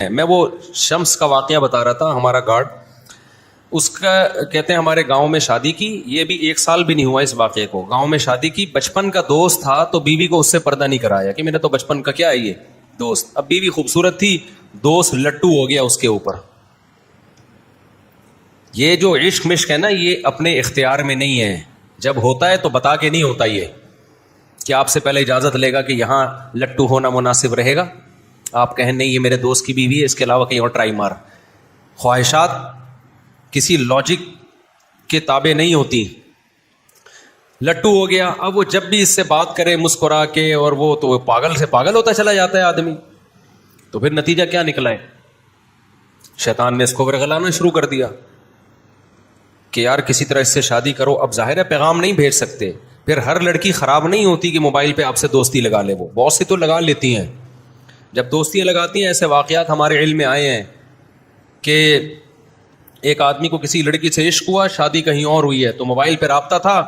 میں وہ شمس کا واقعہ بتا رہا تھا، ہمارا گارڈ، اس کا کہتے ہیں ہمارے گاؤں میں شادی کی، یہ بھی 1 سال بھی نہیں ہوا اس واقعے کو، گاؤں میں شادی کی، بچپن کا دوست تھا تو بیوی کو اس سے پردہ نہیں کرایا کہ میرا تو بچپن کا کیا ہے یہ دوست. اب بیوی خوبصورت تھی، دوست لٹو ہو گیا اس کے اوپر. یہ جو عشق مشق ہے نا، یہ اپنے اختیار میں نہیں ہے، جب ہوتا ہے تو بتا کے نہیں ہوتا، یہ کہ آپ سے پہلے اجازت لے گا کہ یہاں لٹو ہونا مناسب رہے گا، آپ کہیں نہیں یہ میرے دوست کی بیوی ہے، اس کے علاوہ کہیں اور ٹرائی مار. خواہشات کسی لاجک کے تابع نہیں ہوتی. لٹو ہو گیا، اب وہ جب بھی اس سے بات کرے مسکرا کے، اور وہ تو پاگل سے پاگل ہوتا چلا جاتا ہے آدمی. تو پھر نتیجہ کیا نکلا ہے؟ شیطان نے اس کو ورغلانا شروع کر دیا کہ یار کسی طرح اس سے شادی کرو. اب ظاہر ہے پیغام نہیں بھیج سکتے، پھر ہر لڑکی خراب نہیں ہوتی کہ موبائل پہ آپ سے دوستی لگا لے، وہ بہت سی تو لگا لیتی ہیں. جب دوستیاں لگاتی ہیں، ایسے واقعات ہمارے علم میں آئے ہیں کہ ایک آدمی کو کسی لڑکی سے عشق ہوا، شادی کہیں اور ہوئی ہے، تو موبائل پہ رابطہ تھا،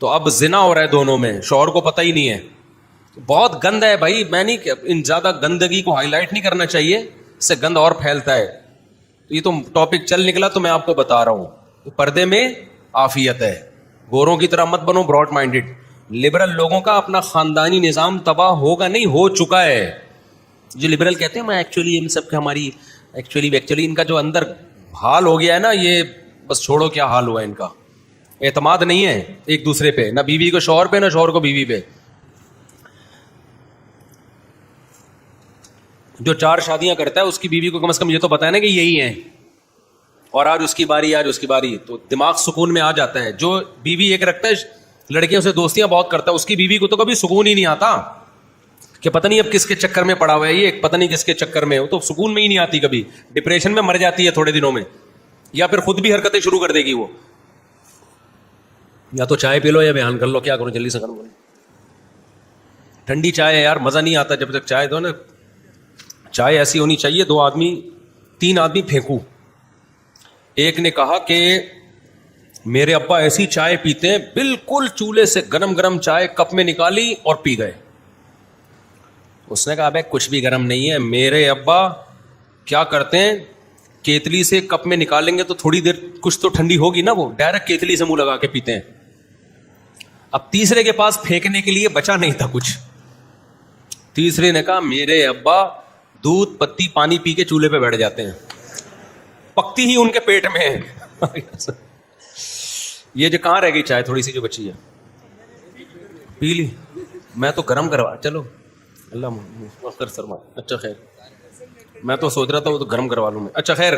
تو اب زنا ہو رہا ہے دونوں میں، شوہر کو پتہ ہی نہیں ہے. بہت گند ہے بھائی، میں نہیں، ان زیادہ گندگی کو ہائی لائٹ نہیں کرنا چاہیے، اس سے گند اور پھیلتا ہے. یہ تو ٹاپک چل نکلا تو میں آپ کو بتا رہا ہوں. پردے میں عافیت ہے، گوروں کی طرح مت بنو براڈ مائنڈڈ. لبرل لوگوں کا اپنا خاندانی نظام تباہ ہوگا نہیں، ہو چکا ہے. جو لبرل کہتے ہیں میں ایکچولی ان سب کا ہماری ایکچولی ان کا جو اندر حال ہو گیا ہے نا، یہ بس چھوڑو کیا حال ہوا ہے ان کا. اعتماد نہیں ہے ایک دوسرے پہ، نہ بیوی کو شوہر پہ، نہ شوہر کو بیوی پہ. جو 4 شادیاں کرتا ہے اس کی بیوی کو کم از کم یہ تو بتایا نا کہ یہی ہیں، اور آج اس کی باری، آج اس کی باری، تو دماغ سکون میں آ جاتا ہے. جو بیوی ایک رکھتا ہے لڑکیوں سے دوستیاں بہت کرتا ہے، اس کی بیوی کو تو کبھی سکون ہی نہیں آتا کہ پتہ نہیں اب کس کے چکر میں پڑا ہوا ہے یہ، پتہ نہیں کس کے چکر میں، وہ تو سکون میں ہی نہیں آتی، کبھی ڈپریشن میں مر جاتی ہے تھوڑے دنوں میں، یا پھر خود بھی حرکتیں شروع کر دے گی. وہ یا تو چائے پی لو یا بیان کر لو، کیا کروں جلدی سے کروں. ٹھنڈی چائے ہے یار، مزہ نہیں آتا جب تک چائے دو نا. چائے ایسی ہونی چاہیے 3 آدمی پھینکوں. ایک نے کہا کہ میرے ابا ایسی چائے پیتے ہیں، بالکل چولہے سے گرم گرم چائے کپ میں نکالی اور پی گئے. اس نے کہا ابے کچھ بھی گرم نہیں ہے، میرے ابا کیا کرتے ہیں، کیتلی سے کپ میں نکالیں گے تو تھوڑی دیر کچھ تو ٹھنڈی ہوگی نا، وہ ڈائریکٹ کیتلی سے منہ لگا کے پیتے ہیں. اب تیسرے کے پاس پھینکنے کے لیے بچا نہیں تھا کچھ. تیسرے نے کہا میرے ابا دودھ پتی پانی پی کے چولہے پہ بیٹھ جاتے ہیں، پکتی ہی ان کے پیٹ میں ہے. یہ جو کہاں رہ گئی چائے تھوڑی سی جو بچی ہے، پی لی؟ میں تو گرم کروا، چلو اللہ سرما. اچھا خیر، میں تو سوچ رہا تھا وہ تو گرم کروا لوں میں. اچھا خیر،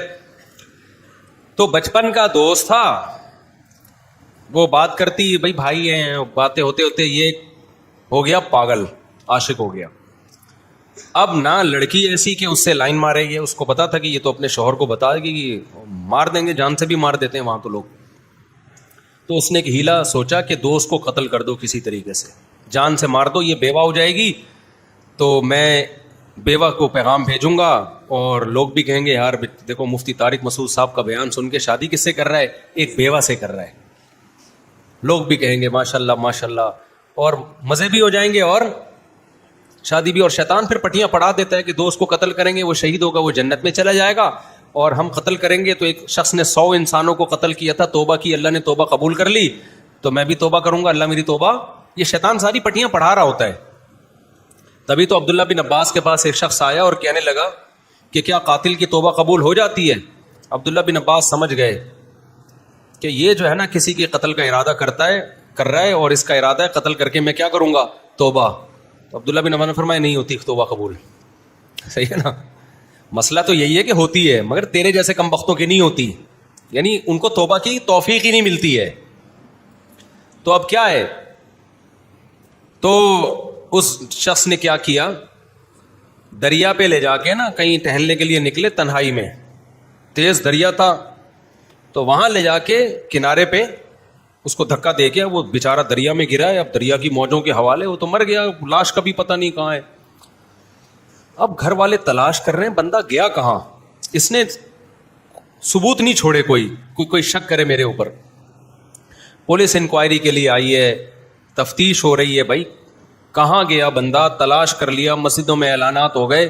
تو بچپن کا دوست تھا، وہ بات کرتی بھائی ہیں، باتیں ہوتے ہوتے یہ ہو گیا پاگل، عاشق ہو گیا. اب نہ لڑکی ایسی کہ اس سے لائن مارے گی، اس کو پتا تھا کہ یہ تو اپنے شوہر کو بتا دے گی، مار دیں گے، جان سے بھی مار دیتے ہیں وہاں تو لوگ. تو اس نے ایک ہیلا سوچا کہ دوست کو قتل کر دو کسی طریقے سے، جان سے مار دو، یہ بیوہ ہو جائے گی تو میں بیوہ کو پیغام بھیجوں گا، اور لوگ بھی کہیں گے یار دیکھو مفتی طارق مسعود صاحب کا بیان سن کے شادی کس سے کر رہا ہے، ایک بیوہ سے کر رہا ہے. لوگ بھی کہیں گے ماشاء اللہ ماشاء اللہ، اور مزے بھی ہو جائیں گے اور شادی بھی. اور شیطان پھر پٹیاں پڑھا دیتا ہے کہ دوست کو قتل کریں گے وہ شہید ہوگا، وہ جنت میں چلا جائے گا، اور ہم قتل کریں گے تو ایک شخص نے 100 انسانوں کو قتل کیا تھا، توبہ کی، اللہ نے توبہ قبول کر لی، تو میں بھی توبہ کروں گا، اللہ میری توبہ. یہ شیطان ساری پٹیاں پڑھا رہا ہوتا ہے. تبھی تو عبداللہ بن عباس کے پاس ایک شخص آیا اور کہنے لگا کہ کیا قاتل کی توبہ قبول ہو جاتی ہے؟ عبداللہ بن عباس سمجھ گئے کہ یہ جو ہے نا کسی کے قتل کا ارادہ کر رہا ہے، اور اس کا ارادہ ہے قتل کر کے میں کیا کروں گا، توبہ. تو عبداللہ بن عباس نے فرمایا نہیں ہوتی توبہ قبول. صحیح ہے نا، مسئلہ تو یہی ہے کہ ہوتی ہے مگر تیرے جیسے کم بختوں کی نہیں ہوتی، یعنی ان کو توبہ کی توفیق ہی نہیں ملتی ہے. تو اب کیا ہے، تو اس شخص نے کیا کیا، دریا پہ لے جا کے نا کہیں ٹہلنے کے لیے نکلے، تنہائی میں تیز دریا تھا، تو وہاں لے جا کے کنارے پہ اس کو دھکا دے کے وہ بیچارہ دریا میں گرا ہے. اب دریا کی موجوں کے حوالے وہ تو مر گیا، لاش کا بھی پتہ نہیں کہاں ہے. اب گھر والے تلاش کر رہے ہیں بندہ گیا کہاں، اس نے ثبوت نہیں چھوڑے، کوئی شک کرے میرے اوپر. پولیس انکوائری کے لیے آئی ہے، تفتیش ہو رہی ہے، بھائی کہاں گیا بندہ، تلاش کر لیا، مسجدوں میں اعلانات ہو گئے.